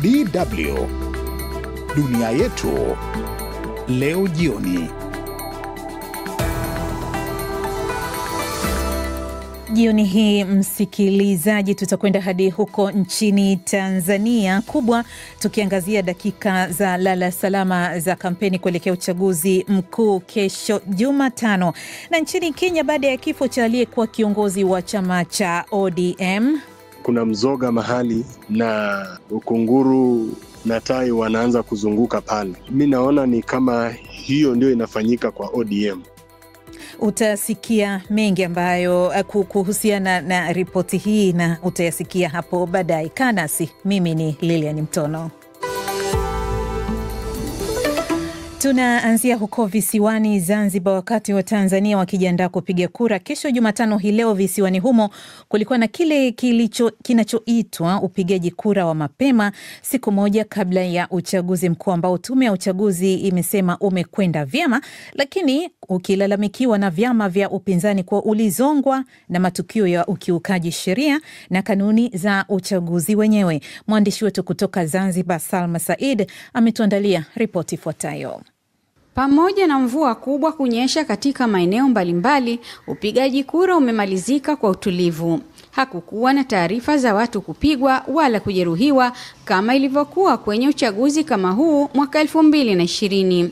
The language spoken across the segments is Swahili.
DW Dunia Yetu leo jioni. Jioni hii msikilizaji, tutakwenda hadi huko nchini Tanzania kubwa, tukiangazia dakika za lala salama za kampeni kuelekea uchaguzi mkuu kesho Jumatano. Na nchini Kenya, baada ya kifo cha aliyekuwa kiongozi wa chama cha ODM, kuna mzoga mahali na ukunguru na tai wanaanza kuzunguka pale. Mimi naona ni kama hiyo ndio inafanyika kwa ODM. Utasikia mengi ambayo kuhusiana na ripoti hii na utayasikia hapo baadaye. Kanasi, mimi ni Lilian Mtono. Tunaanzia huko visiwani Zanzibar, wakati wa Tanzania wakijiandaa kupiga kura kesho Jumatano. Hii leo visiwani humo kulikuwa na kile kinachoitwa upigaji kura wa mapema, siku moja kabla ya uchaguzi mkuu ambao tume ya uchaguzi imesema umekwenda vyema, lakini ukilalamikiwa na vyama vya upinzani kwa ulizongwa na matukio ya ukiukaji sheria na kanuni za uchaguzi wenyewe. Mwandishi wetu kutoka Zanzibar, Salma Said, ametuandalia ripoti ifuatayo. Pamoja na mvua kubwa kunyesha katika maeneo mbalimbali, upigaji kura umemalizika kwa utulivu. Hakukuwa na taarifa za watu kupigwa wala kujeruhiwa kama ilivyokuwa kwenye uchaguzi kama huu mwaka 2020.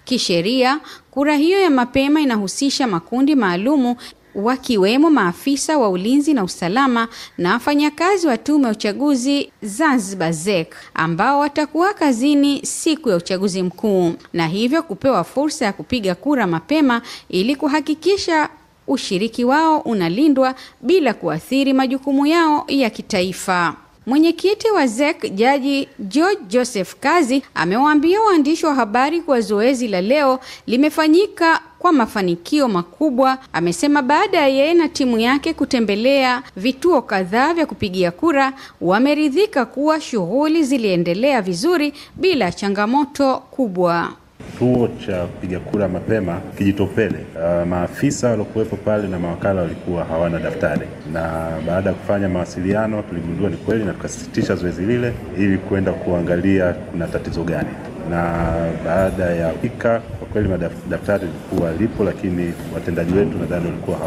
Kisheria, kura hiyo ya mapema inahusisha makundi maalumu, wakiwemo maafisa wa ulinzi na usalama na wafanyakazi wa tume ya uchaguzi Zanzibar ZEC, ambao watakuwa kazini siku ya uchaguzi mkuu, na hivyo kupewa fursa ya kupiga kura mapema ili kuhakikisha ushiriki wao unalindwa bila kuathiri majukumu yao ya kitaifa. Mwenyekiti wa ZEC, Jaji George Joseph Kazi, amewaambia waandishi wa habari kwa zoezi la leo limefanyika kwa mafanikio makubwa. Amesema baada ya yeye na timu yake kutembelea vituo kadhaa vya kupigia kura, wameridhika kuwa shughuli ziliendelea vizuri bila changamoto kubwa. Kituo cha kupiga kura mapema Kijitopele, maafisa waliokuwepo pale na mawakala walikuwa hawana daftari, na baada ya kufanya mawasiliano tuligundua ni kweli na tukasitisha zoezi lile ili kwenda kuangalia kuna tatizo gani. Na baada ya fika, kwa kweli daftari lilikuwa lipo, lakini watendaji wetu nadhani walikuwa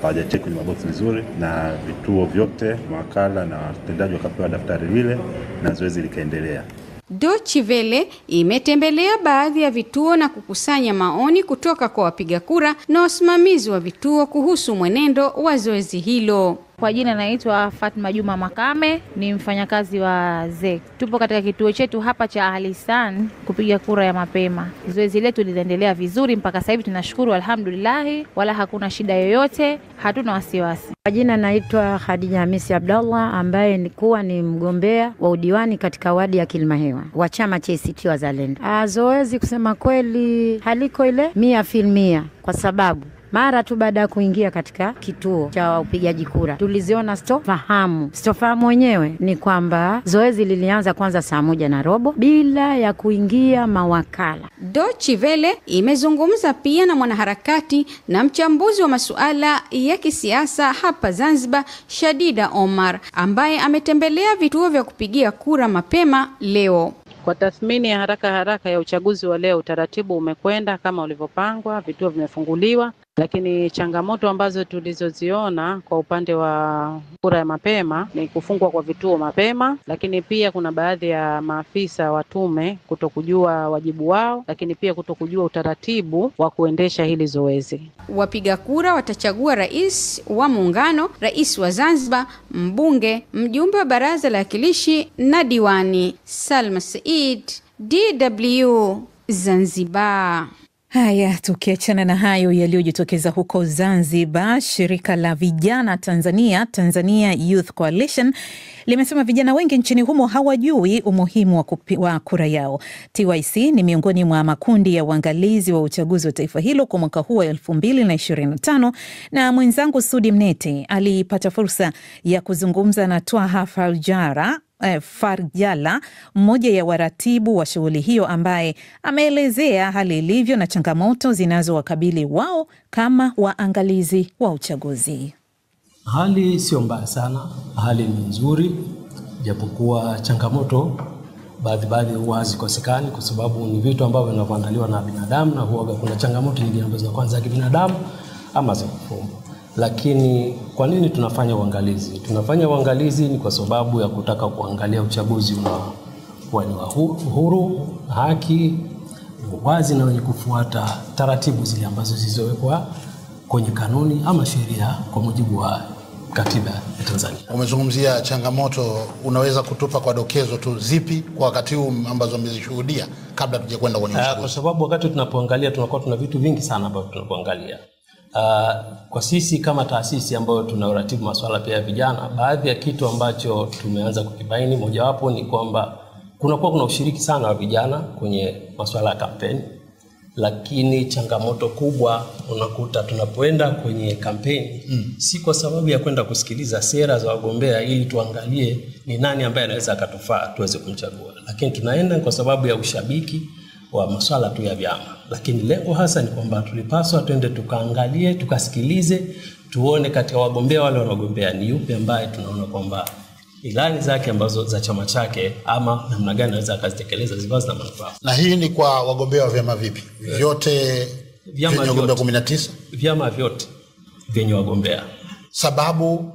hawajacheki kwenye maboksi vizuri, na vituo vyote mawakala na watendaji wakapewa daftari lile na zoezi likaendelea. Deutsche Welle imetembelea baadhi ya vituo na kukusanya maoni kutoka kwa wapiga kura na wasimamizi wa vituo kuhusu mwenendo wa zoezi hilo. Kwa jina naitwa Fatma Juma Makame, ni mfanyakazi wa ZEC. Tupo katika kituo chetu hapa cha Ahlisan kupiga kura ya mapema. Zoezi letu linaendelea vizuri mpaka sasa hivi, tunashukuru alhamdulillah, wala hakuna shida yoyote, hatuna wasiwasi. Kwa jina naitwa Khadija Hamisi Abdallah, ambaye ni mgombea wa udiwani katika wadi ya Kilimahewa wa chama cha ACT Wazalendo. Zoezi kusema kweli haliko ile 100%, kwa sababu mara tu baada ya kuingia katika kituo cha upigaji kura tuliziona sitofahamu wenyewe ni kwamba zoezi lilianza kwanza 1:15 bila ya kuingia mawakala. Deutsche Welle imezungumza pia na mwanaharakati na mchambuzi wa masuala ya kisiasa hapa Zanzibar, Shadida Omar, ambaye ametembelea vituo vya kupigia kura mapema leo. Kwa tathmini ya haraka ya uchaguzi wa leo, utaratibu umekwenda kama ulivyopangwa, vituo vimefunguliwa, lakini changamoto ambazo tulizoziona kwa upande wa kura ya mapema ni kufungwa kwa vituo mapema, lakini pia kuna baadhi ya maafisa wa tume kutokujua wajibu wao, lakini pia kutokujua utaratibu wa kuendesha hili zoezi. Wapiga kura watachagua rais wa muungano, rais wa Zanzibar, mbunge, mjumbe wa baraza la wakilishi na diwani. Salma Said, DW Zanzibar. Haya, tukiachana na hayo yaliyojitokeza huko Zanzibar, shirika la vijana Tanzania Youth Coalition limesema vijana wengi nchini humo hawajui umuhimu wa kura yao. TYC ni miongoni mwa makundi ya uangalizi wa uchaguzi wa taifa hilo kwa mwaka huu wa 2025, na mwenzangu Sudi Mnete alipata fursa ya kuzungumza na Twaha Farjala, mmoja ya waratibu wa shughuli hiyo, ambaye ameelezea hali ilivyo na changamoto zinazowakabili wao kama waangalizi wa uchaguzi. Hali sio mbaya sana, hali ni nzuri, japokuwa changamoto baadhi huwa hazikosekani kwa sababu ni vitu ambavyo vinavyoandaliwa na binadamu na huwa kuna changamoto nyingine ambazo za kwanza kibinadamu ama za mfumo. Lakini kwa nini tunafanya uangalizi? Tunafanya uangalizi ni kwa sababu ya kutaka kuangalia uchaguzi unakuwa ni wa huru, haki, wazi na wenye kufuata taratibu zile ambazo zilizowekwa kwenye kanuni ama sheria kwa mujibu wa katiba ya Tanzania. Umezungumzia changamoto, unaweza kutupa kwa dokezo tu zipi kwa wakati huu ambazo mmezishuhudia kabla tuje kwenda kwenye uchaguzi? Kwa sababu wakati tunapoangalia tunakuwa tuna vitu vingi sana ambavyo tunapoangalia. Kwa sisi kama taasisi ambayo tunaratibu masuala pia ya vijana, baadhi ya kitu ambacho tumeanza kukibaini mojawapo ni kwamba kuna ushiriki sana wa vijana kwenye masuala ya kampeni. Lakini changamoto kubwa unakuta tunapoenda kwenye kampeni si kwa sababu ya kwenda kusikiliza sera za wagombea ili tuangalie ni nani ambaye anaweza akatufaa tuweze kumchagua, lakini tunaenda kwa sababu ya ushabiki wa masuala tu ya vyama. Lakini lengo hasa ni kwamba tulipaswa twende tukaangalie, tukasikilize, tuone katika wagombea wale wanagombea ni yupi ambaye tunaona kwamba ilani zake ambazo za chama chake ama namna gani anaweza akazitekeleza zivazi na manufaa. Na hii ni kwa wagombea wa vyama vipi? Vyote vyama wagombea 19? Vyama vyote vyenye wagombea. Sababu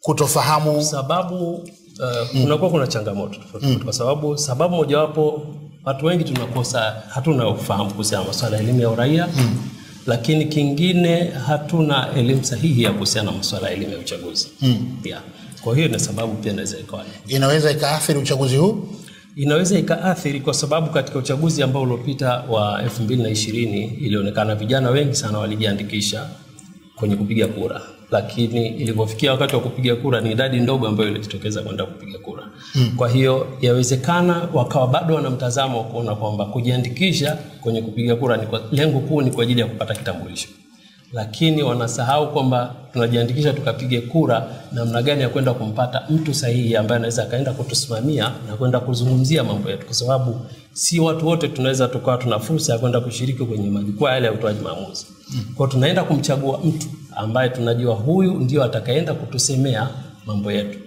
kutofahamu? Sababu kunakuwa kuna changamoto kwa sababu mojawapo watu wengi hatuna ufahamu kuhusiana na masuala ya elimu ya uraia. Lakini kingine hatuna elimu sahihi ya kuhusiana na masuala ya elimu ya uchaguzi. Pia. Kwa hiyo ni sababu pia inaweza ikaathiri uchaguzi huu? Inaweza ikaathiri kwa sababu katika uchaguzi ambao uliopita wa 2020 ilionekana vijana wengi sana walijiandikisha kwenye kupiga kura. Lakini ilipofikia wakati wa kupiga kura ni idadi ndogo ambayo ilijitokeza kwenda kupiga kura. Kwa hiyo yawezekana wakawa bado wana mtazamo kuona kwamba kujiandikisha kwenye kupiga kura ni lengo kuu ni kwa ajili ya kupata kitambulisho. Lakini wanasahau kwamba tunajiandikisha tukapige kura namna gani ya kwenda kumpata mtu sahihi ambaye anaweza kaenda kutusimamia na kwenda kuzungumzia mambo yetu, kwa sababu si watu wote tunaweza tukawa tuna fursa ya kwenda kushiriki kwenye majukwaa yale ya utoaji maamuzi. Kwa tunaenda kumchagua mtu ambaye tunajua huyu ndio atakayeenda kutusemea mambo yetu.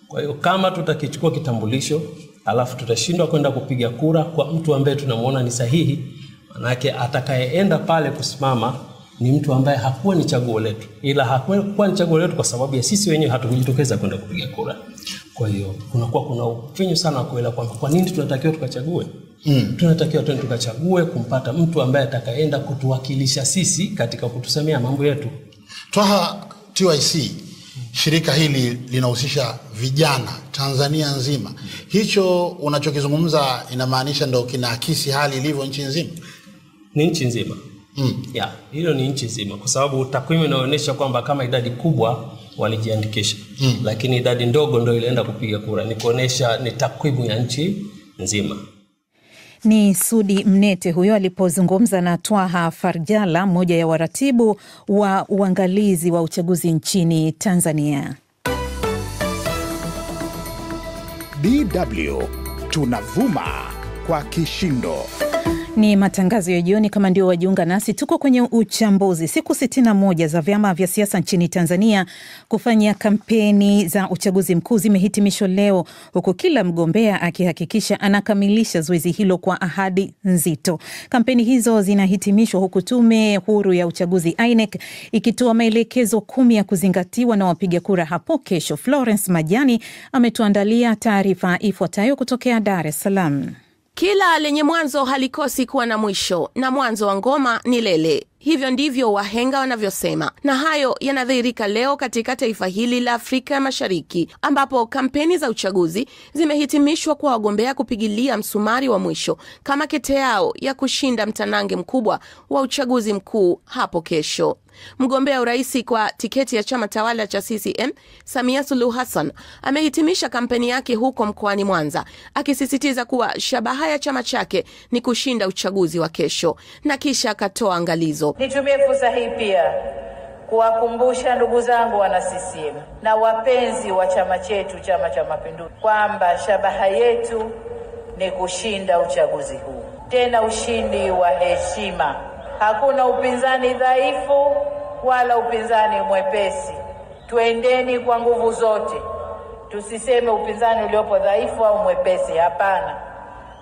Kwa hiyo kama tutakichukua kitambulisho alafu tutashindwa kwenda kupiga kura kwa mtu ambaye tunamuona ni sahihi, manake atakayeenda pale kusimama ni mtu ambaye hakuwa ni chaguo letu, ila hakuwa ni chaguo letu kwa sababu ya sisi wenyewe hatukujitokeza kwenda kupiga kura. Kwa hiyo kuna ufinyu sana kuelewa kwamba kwa nini tunatakiwa tukachague. Tunatakiwa twende tukachague kumpata mtu ambaye atakayeenda kutuwakilisha sisi katika kutusemea mambo yetu. Twaha, TYC shirika hili linahusisha vijana Tanzania nzima. Hicho unachokizungumza inamaanisha ndio kinaakisi hali ilivyo nchi nzima? Ni nchi nzima. Hilo ni nchi nzima kwa sababu takwimu inaonyesha kwamba kama idadi kubwa walijiandikisha lakini idadi ndogo ndio ilienda kupiga kura, ni kuonesha ni takwimu ya nchi nzima. Ni Sudi Mnete huyo alipozungumza na Twaha Farjala, mmoja ya waratibu wa uangalizi wa uchaguzi nchini Tanzania. DW tunavuma kwa kishindo. Ni matangazo ya jioni. Kama ndio wajiunga nasi, tuko kwenye uchambuzi. Siku 61 za vyama vya siasa nchini Tanzania kufanya kampeni za uchaguzi mkuu zimehitimishwa leo, huku kila mgombea akihakikisha anakamilisha zoezi hilo kwa ahadi nzito. Kampeni hizo zinahitimishwa huku Tume Huru ya Uchaguzi INEC ikitoa maelekezo 10 ya kuzingatiwa na wapiga kura hapo kesho. Florence Majani ametuandalia taarifa ifuatayo kutokea Dar es Salaam. Kila lenye mwanzo halikosi kuwa na mwisho, na mwanzo wa ngoma ni lele. Hivyo ndivyo wahenga wanavyosema, na hayo yanadhihirika leo katika taifa hili la Afrika ya Mashariki, ambapo kampeni za uchaguzi zimehitimishwa kwa wagombea kupigilia msumari wa mwisho kama kete yao ya kushinda mtanange mkubwa wa uchaguzi mkuu hapo kesho. Mgombea urais kwa tiketi ya chama tawala cha CCM, Samia Suluhu Hassan, amehitimisha kampeni yake huko mkoani Mwanza, akisisitiza kuwa shabaha ya chama chake ni kushinda uchaguzi wa kesho, na kisha akatoa angalizo. Nitumie fursa hii pia kuwakumbusha ndugu zangu wana CCM na wapenzi wa chama chetu, Chama cha Mapinduzi, kwamba shabaha yetu ni kushinda uchaguzi huu, tena ushindi wa heshima. Hakuna upinzani dhaifu wala upinzani mwepesi. Tuendeni kwa nguvu zote. Tusiseme upinzani uliopo dhaifu au mwepesi, hapana.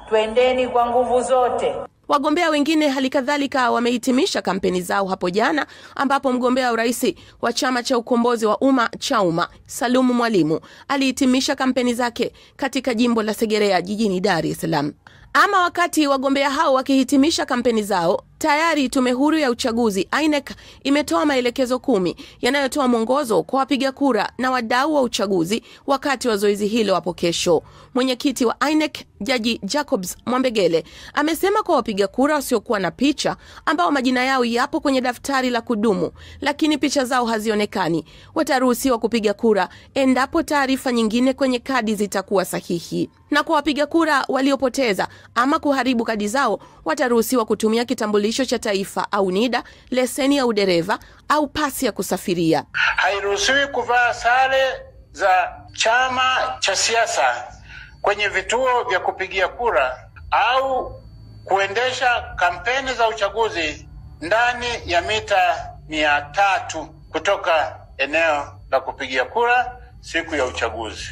twendeni kwa nguvu zote. Wagombea wengine halikadhalika wamehitimisha kampeni zao hapo jana, ambapo mgombea urais wa chama cha ukombozi wa umma Chauma, Salumu Mwalimu, alihitimisha kampeni zake katika jimbo la Segerea jijini Dar es Salaam. Ama wakati wagombea hao wakihitimisha kampeni zao, tayari Tume Huru ya Uchaguzi INEC imetoa maelekezo 10 yanayotoa mwongozo kwa wapiga kura na wadau wa uchaguzi wakati wa zoezi hilo hapo kesho. Mwenyekiti wa INEC, Jaji Jacobs Mwambegele, amesema kwa wapiga kura wasiokuwa na picha ambao majina yao yapo kwenye daftari la kudumu lakini picha zao hazionekani, wataruhusiwa kupiga kura endapo taarifa nyingine kwenye kadi zitakuwa sahihi. Na kwa wapiga kura waliopoteza ama kuharibu kadi zao, wataruhusiwa kutumia kitambulisho cha taifa au NIDA, leseni ya udereva au pasi ya kusafiria. Hairuhusiwi kuvaa sare za chama cha siasa kwenye vituo vya kupigia kura au kuendesha kampeni za uchaguzi ndani ya mita 300 kutoka eneo la kupigia kura siku ya uchaguzi.